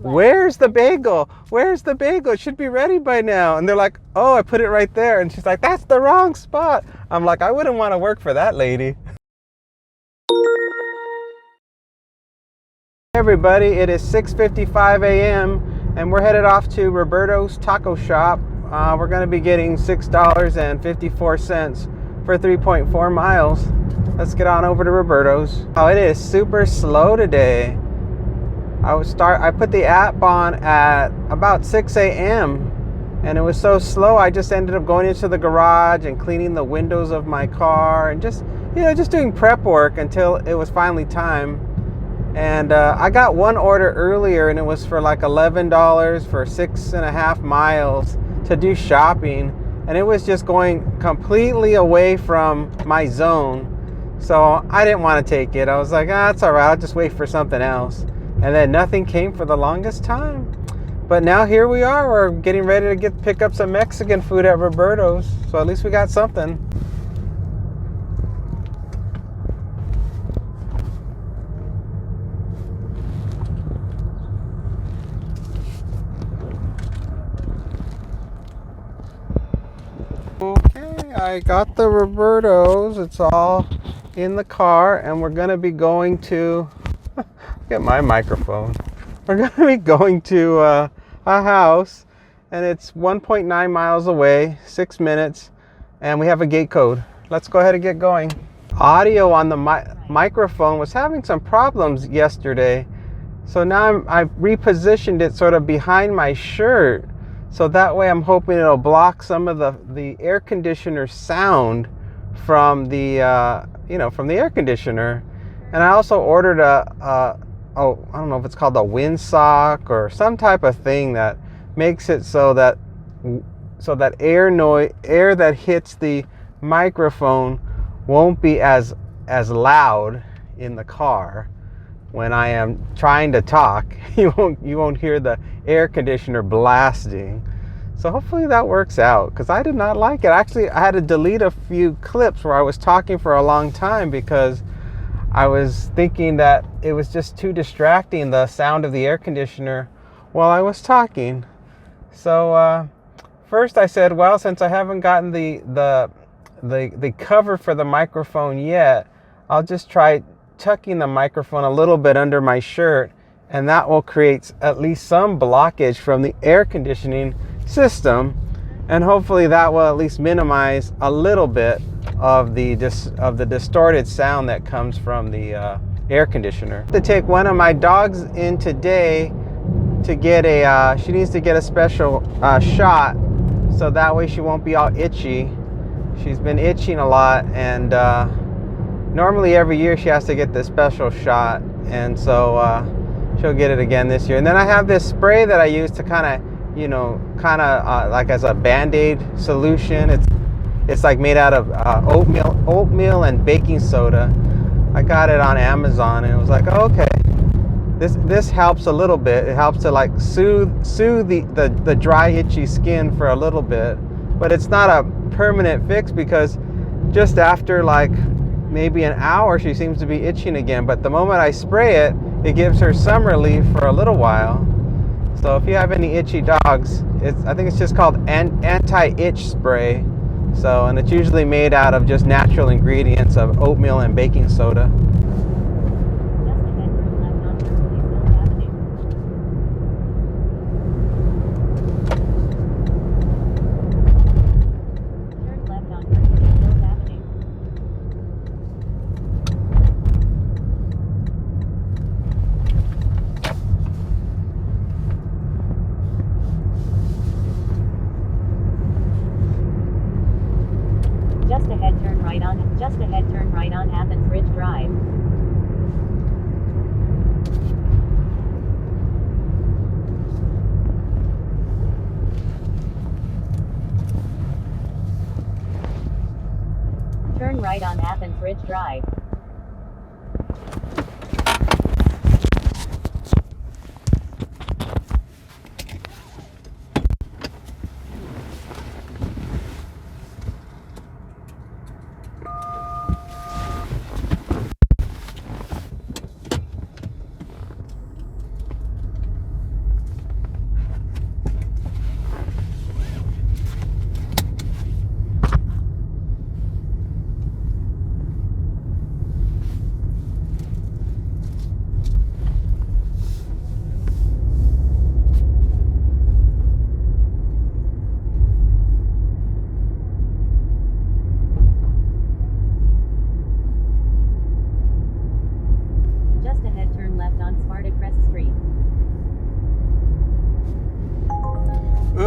where's the bagel? Where's the bagel? It should be ready by now. And they're like, oh, I put it right there. And she's like, that's the wrong spot. I'm like, I wouldn't want to work for that lady. Hey everybody, it is 6:55 a.m. and we're headed off to Robertos Taco Shop. We're going to be getting $6.54 for 3.4 miles. Let's get on over to Robertos. Oh, it is super slow today. I put the app on at about 6 a.m. and it was so slow I just ended up going into the garage and cleaning the windows of my car and just doing prep work until it was finally time. And I got one order earlier and it was for like $11 for 6.5 miles to do shopping, and it was just going completely away from my zone. So I didn't want to take it. I was like, it's all right, I'll just wait for something else. And then nothing came for the longest time. But now here we are. We're getting ready to pick up some Mexican food at Robertos. So at least we got something. Okay, I got the Robertos. It's all in the car, and we're gonna be going to get my microphone. We're gonna be going to a house, and it's 1.9 miles away, 6 minutes, and we have a gate code. Let's go ahead and get going. Audio on the microphone was having some problems yesterday, so now I've repositioned it sort of behind my shirt. So that way I'm hoping it'll block some of the air conditioner sound from the from the air conditioner. And I also ordered I don't know if it's called a windsock or some type of thing that makes it so that air that hits the microphone won't be as loud in the car. When I am trying to talk, you won't hear the air conditioner blasting. So hopefully that works out, because I did not like it. Actually, I had to delete a few clips where I was talking for a long time because I was thinking that it was just too distracting, the sound of the air conditioner while I was talking. So first I said, well, since I haven't gotten the cover for the microphone yet, I'll just try tucking the microphone a little bit under my shirt, and that will create at least some blockage from the air conditioning system, and hopefully that will at least minimize a little bit of the distorted sound that comes from the air conditioner. To take one of my dogs in today to get she needs to get a special shot, so that way she won't be all itchy. She's been itching a lot, and normally every year she has to get this special shot, and so she'll get it again this year. And then I have this spray that I use to kind of like as a Band-Aid solution. It's like made out of oatmeal and baking soda. I got it on Amazon, and it was like, oh, okay, this helps a little bit. It helps to like soothe the dry, itchy skin for a little bit, but it's not a permanent fix, because just after like maybe an hour she seems to be itching again. But the moment I spray it, it gives her some relief for a little while. So if you have any itchy dogs, I think it's just called anti-itch spray. So, and it's usually made out of just natural ingredients of oatmeal and baking soda. Just ahead, turn right on Athens Ridge Drive. Turn right on Athens Ridge Drive.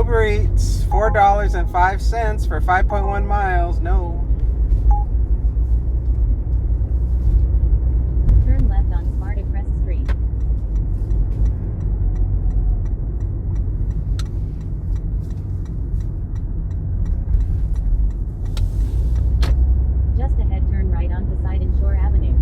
Uber Eats, $4.05 for 5.1 miles. No. Turn left on Sparta Crest Street. Just ahead, turn right on Poseidon Shore Avenue.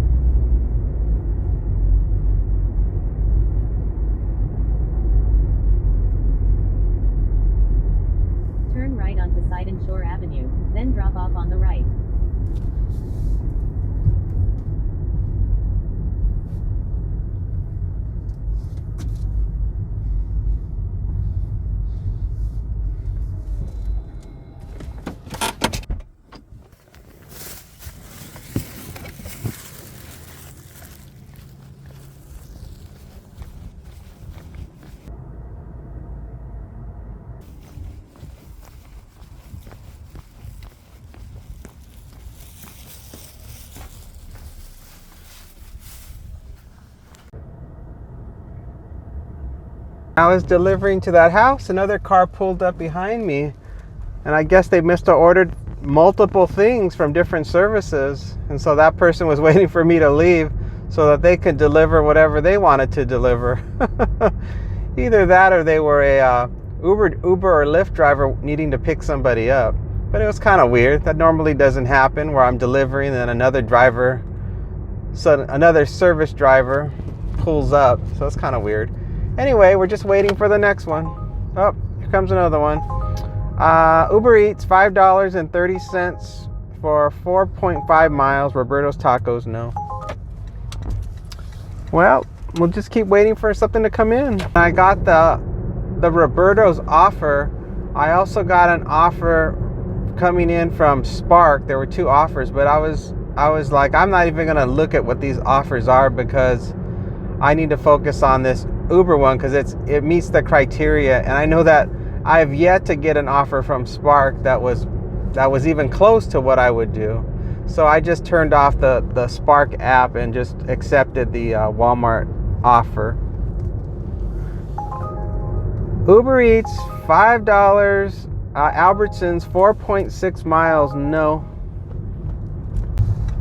Turn right on Poseidon Shore Avenue, then drop off on the right. I was delivering to that house, another car pulled up behind me, and I guess they must have ordered multiple things from different services, and so that person was waiting for me to leave so that they could deliver whatever they wanted to deliver. Either that or they were a Uber or Lyft driver needing to pick somebody up. But it was kind of weird. That normally doesn't happen, where I'm delivering and then another service driver pulls up, so it's kind of weird. Anyway, we're just waiting for the next one. Oh, here comes another one. Uber Eats, $5.30 for 4.5 miles. Robertos Tacos, no. Well, we'll just keep waiting for something to come in. I got the Robertos offer. I also got an offer coming in from Spark. There were two offers, but I was like, I'm not even gonna look at what these offers are because I need to focus on this Uber one because it meets the criteria, and I know that I have yet to get an offer from Spark that was even close to what I would do. So I just turned off the Spark app and just accepted the Walmart offer. Uber Eats, $5. Albertsons, 4.6 miles, no.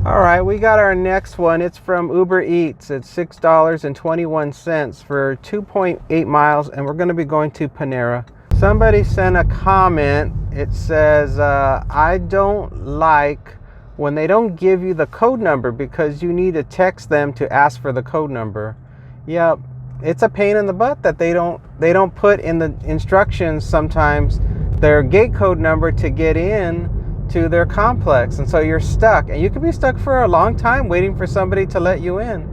All right, we got our next one. It's from Uber Eats. It's $6.21 for 2.8 miles, and we're going to be going to Panera. Somebody sent a comment. It says, I don't like when they don't give you the code number because you need to text them to ask for the code number. Yeah, it's a pain in the butt that they don't put in the instructions sometimes their gate code number to get in to their complex, and so you're stuck, and you could be stuck for a long time waiting for somebody to let you in.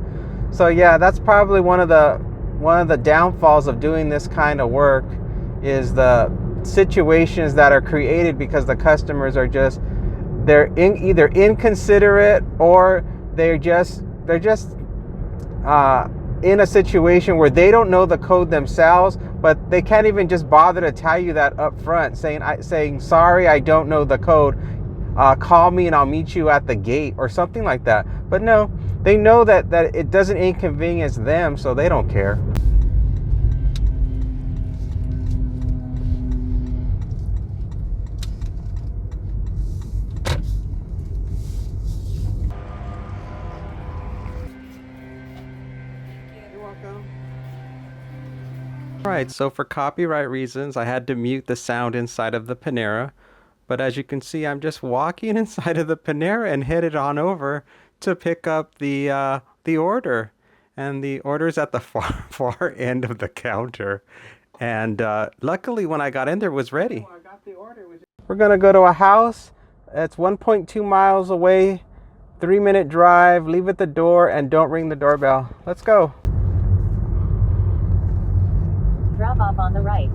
So yeah, that's probably one of the downfalls of doing this kind of work, is the situations that are created because the customers are they're either inconsiderate or they're just in a situation where they don't know the code themselves, but they can't even just bother to tell you that up front, saying sorry, I don't know the code, call me and I'll meet you at the gate or something like that. But no, they know that it doesn't inconvenience them, so they don't care. Alright, so for copyright reasons, I had to mute the sound inside of the Panera. But as you can see, I'm just walking inside of the Panera and headed on over to pick up the order. And the order's at the far end of the counter. And luckily, when I got in there, it was ready. I got the order. We're going to go to a house. It's 1.2 miles away, 3-minute drive. Leave at the door and don't ring the doorbell. Let's go. Drop off on the right.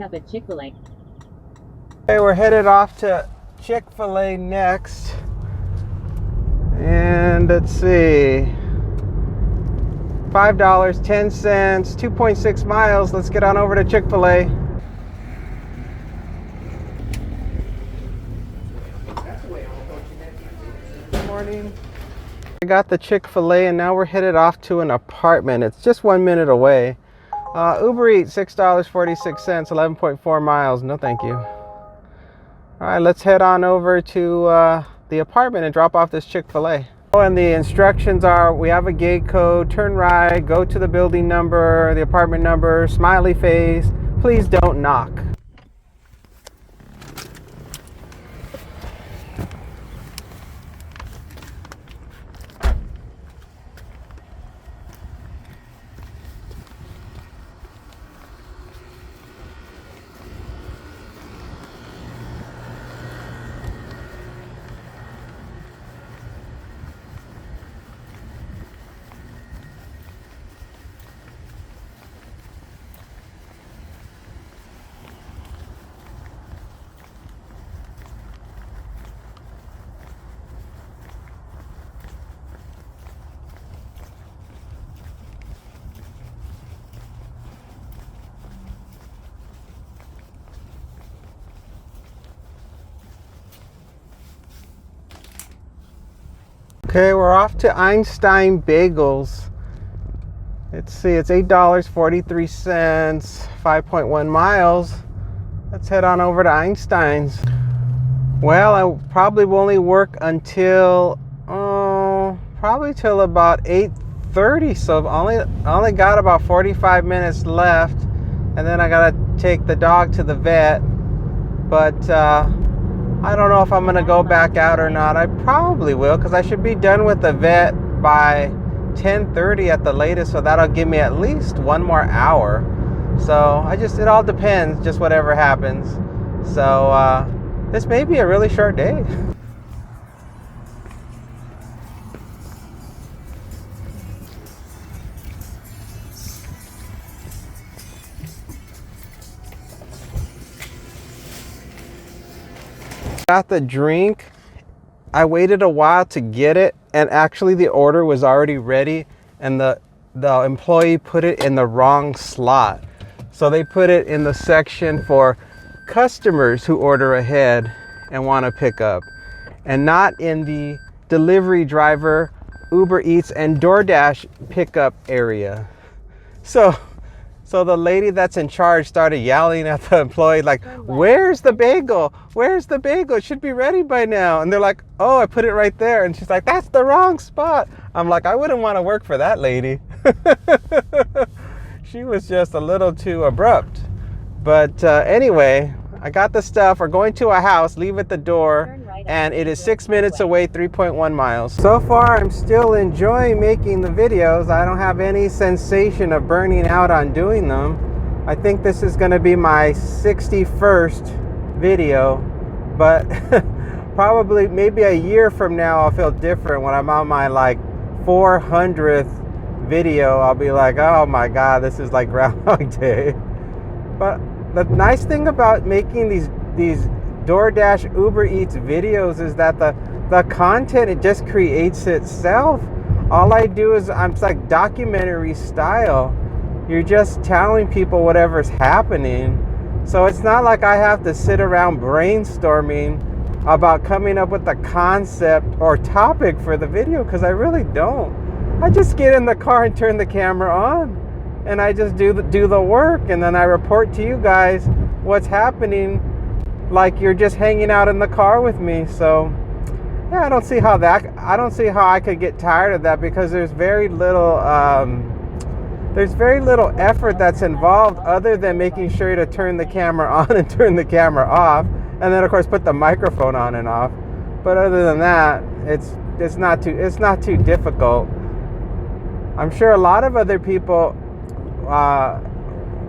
up at Chick-Fil-A. Okay, we're headed off to Chick-fil-A next. And let's see. $5.10, 2.6 miles. Let's get on over to Chick-fil-A. Good morning. I got the Chick-fil-A and now we're headed off to an apartment. It's just 1 minute away. UberEats, $6.46, 11.4 miles. No thank you. All right, let's head on over to the apartment and drop off this Chick-fil-A. Oh, and the instructions are, we have a gate code, turn right, go to the building number, the apartment number, smiley face, please don't knock. Okay, we're off to Einstein Bagels. Let's see, it's $8.43, 5.1 miles. Let's head on over to Einstein's. Well, I probably will only work until, probably till about 8:30. So I only got about 45 minutes left. And then I gotta take the dog to the vet. But, I don't know if I'm gonna go back out or not. I probably will, because I should be done with the vet by 10:30 at the latest, so that'll give me at least 1 more hour. So it all depends, just whatever happens. So this may be a really short day. Got the drink. I waited a while to get it, and actually the order was already ready, and the employee put it in the wrong slot. So they put it in the section for customers who order ahead and want to pick up, and not in the delivery driver, UberEats and DoorDash pickup area. So the lady that's in charge started yelling at the employee, like, where's the bagel? Where's the bagel? It should be ready by now. And they're like, oh, I put it right there. And she's like, that's the wrong spot. I'm like, I wouldn't want to work for that lady. She was just a little too abrupt. But anyway, I got the stuff. We're going to a house, leave at the door, and it is 6 minutes away, 3.1 miles. So far, I'm still enjoying making the videos. I don't have any sensation of burning out on doing them. I think this is going to be my 61st video, but probably maybe a year from now, I'll feel different. When I'm on my like 400th video, I'll be like, oh my God, this is like Groundhog Day. But the nice thing about making these DoorDash, UberEats videos is that the content, it just creates itself. All I do is, it's like documentary style. You're just telling people whatever's happening. So it's not like I have to sit around brainstorming about coming up with a concept or topic for the video, because I really don't. I just get in the car and turn the camera on, and I just do the work, and then I report to you guys what's happening, like you're just hanging out in the car with me. So yeah, I don't see how I could get tired of that, because there's very little effort that's involved, other than making sure to turn the camera on and turn the camera off, and then of course put the microphone on and off. But other than that, it's not too difficult. I'm sure a lot of other people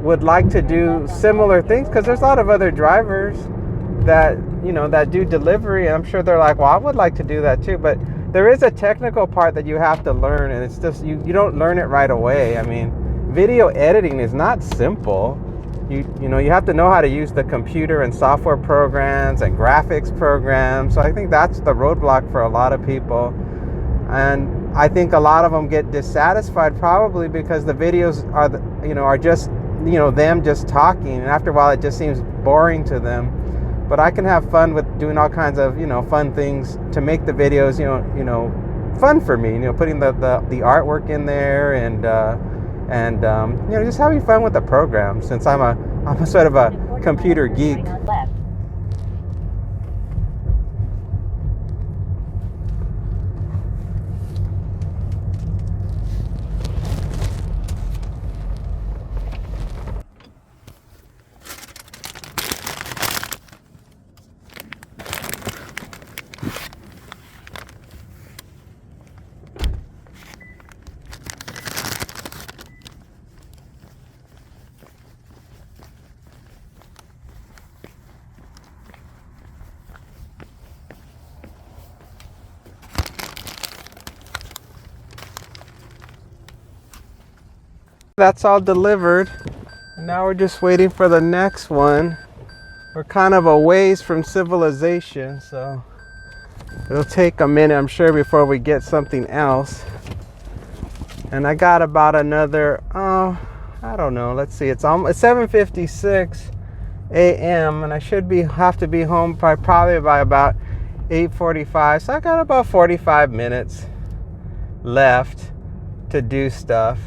would like to do similar things, because there's a lot of other drivers that do delivery, and I'm sure they're like, well, I would like to do that too. But there is a technical part that you have to learn, and it's just you don't learn it right away. I mean, video editing is not simple. you have to know how to use the computer and software programs and graphics programs. So I think that's the roadblock for a lot of people. And I think a lot of them get dissatisfied probably because the videos are just them just talking, and after a while it just seems boring to them. But I can have fun with doing all kinds of fun things to make the videos fun for me, putting the artwork in there and just having fun with the program, since I'm a sort of a computer geek. That's all delivered. Now we're just waiting for the next one. We're kind of a ways from civilization, so it'll take a minute, I'm sure, before we get something else. And I got about another, I don't know, let's see, it's 7:56 a.m. and I should have to be home probably by about 8:45. So I got about 45 minutes left to do stuff.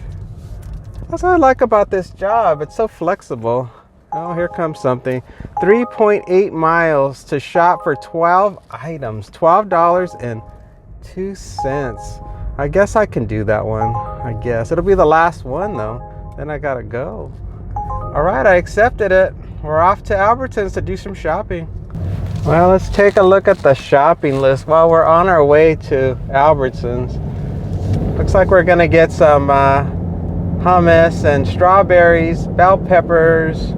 That's what I like about this job. It's so flexible. Oh, here comes something. 3.8 miles to shop for 12 items. $12.02. I guess I can do that one. I guess. It'll be the last one, though. Then I gotta go. All right, I accepted it. We're off to Albertsons to do some shopping. Well, let's take a look at the shopping list while we're on our way to Albertsons. Looks like we're gonna get some hummus and strawberries, bell peppers,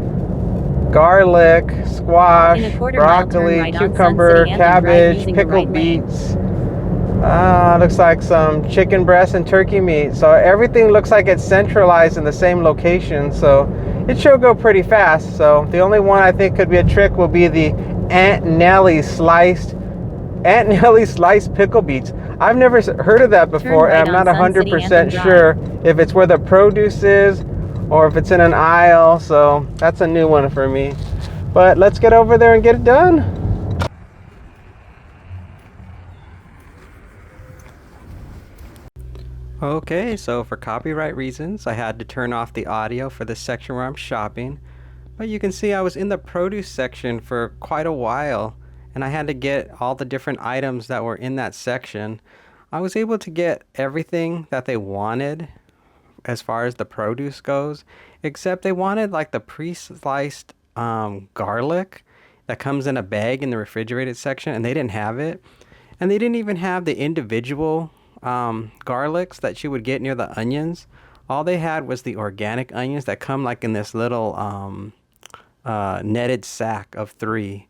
garlic, squash, broccoli, cucumber, cabbage, pickled beets. Looks like some chicken breast and turkey meat. So everything looks like it's centralized in the same location, so it should go pretty fast. So the only one I think could be a trick will be the Aunt Nellie sliced pickle beets. I've never heard of that before, and I'm not 100% sure if it's where the produce is or if it's in an aisle, so that's a new one for me. But let's get over there and get it done. Okay, so for copyright reasons, I had to turn off the audio for this section where I'm shopping. But you can see I was in the produce section for quite a while, and I had to get all the different items that were in that section. I was able to get everything that they wanted as far as the produce goes, except they wanted like the pre-sliced garlic that comes in a bag in the refrigerated section, and they didn't have it. And they didn't even have the individual garlics that you would get near the onions. All they had was the organic onions that come like in this little netted sack of 3.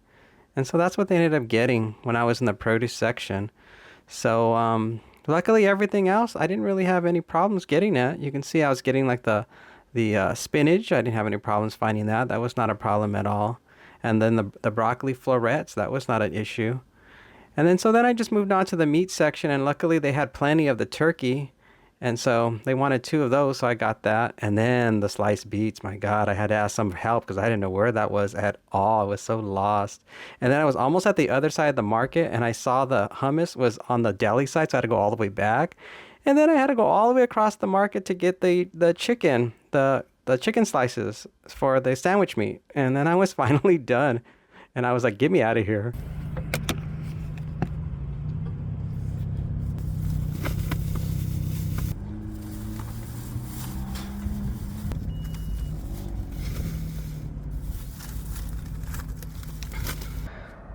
And so that's what they ended up getting when I was in the produce section. So luckily everything else, I didn't really have any problems getting it. You can see I was getting like the spinach. I didn't have any problems finding that. That was not a problem at all. And then the broccoli florets, that was not an issue. And then I just moved on to the meat section, and luckily they had plenty of the turkey. And so they wanted 2 of those, so I got that. And then the sliced beets, my God, I had to ask some help because I didn't know where that was at all. I was so lost. And then I was almost at the other side of the market, and I saw the hummus was on the deli side, so I had to go all the way back. And then I had to go all the way across the market to get the chicken, the chicken slices for the sandwich meat. And then I was finally done. And I was like, get me out of here.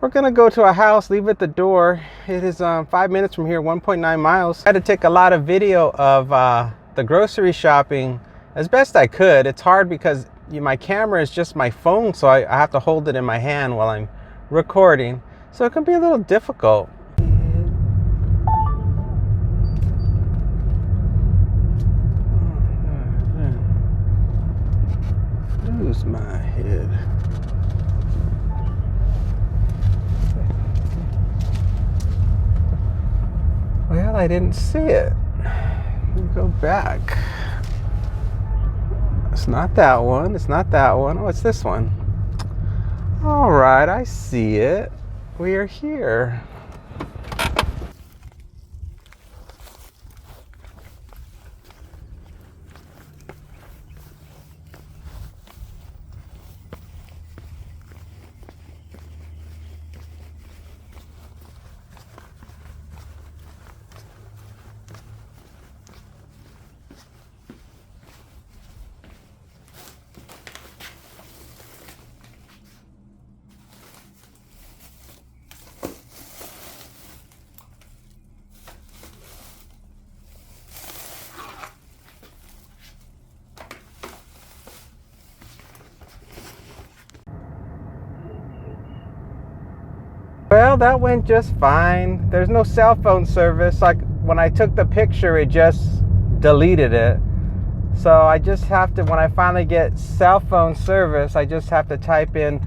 We're gonna go to a house, leave it at the door. It is 5 minutes from here, 1.9 miles. I had to take a lot of video of the grocery shopping as best I could. It's hard because my camera is just my phone, so I have to hold it in my hand while I'm recording. So it can be a little difficult. lose my head. Well, I didn't see it. Let me go back. It's not that one. It's not that one. Oh, it's this one. All right, I see it. We are here. Well, that went just fine. There's no cell phone service. Like when I took the picture, it just deleted it. So I just have to, when I finally get cell phone service, I just have to type in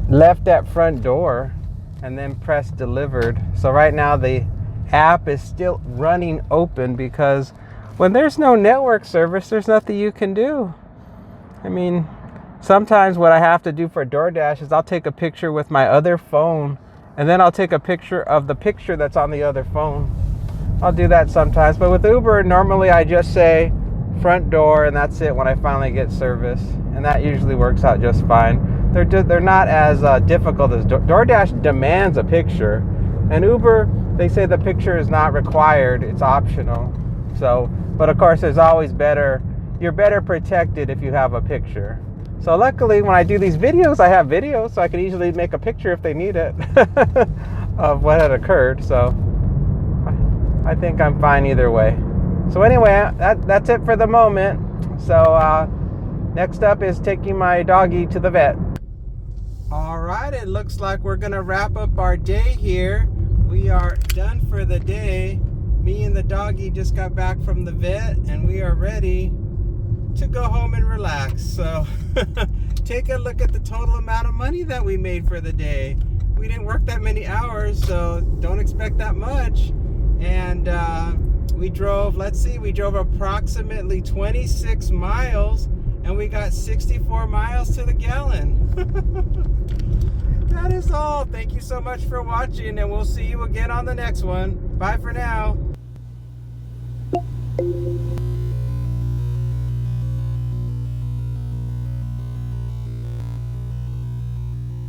left at front door and then press delivered. So right now the app is still running open because when there's no network service, there's nothing you can do. I mean, sometimes what I have to do for DoorDash is I'll take a picture with my other phone and then I'll take a picture of the picture that's on the other phone. I'll do that sometimes. But with Uber, normally I just say front door and that's it when I finally get service. And that usually works out just fine. They're not as difficult as DoorDash demands a picture. And Uber, they say the picture is not required. It's optional. So, but of course, there's always you're better protected if you have a picture. So luckily, when I do these videos, I have videos, so I can easily make a picture if they need it of what had occurred. So I think I'm fine either way. So anyway, that's it for the moment. So next up is taking my doggy to the vet. All right, it looks like we're gonna wrap up our day here. We are done for the day. Me and the doggy just got back from the vet and we are ready to go home and relax. So take a look at the total amount of money that we made for the day. We didn't work that many hours, so don't expect that much. And we drove approximately 26 miles and we got 64 miles to the gallon. That is all. Thank you so much for watching and we'll see you again on the next one. Bye for now.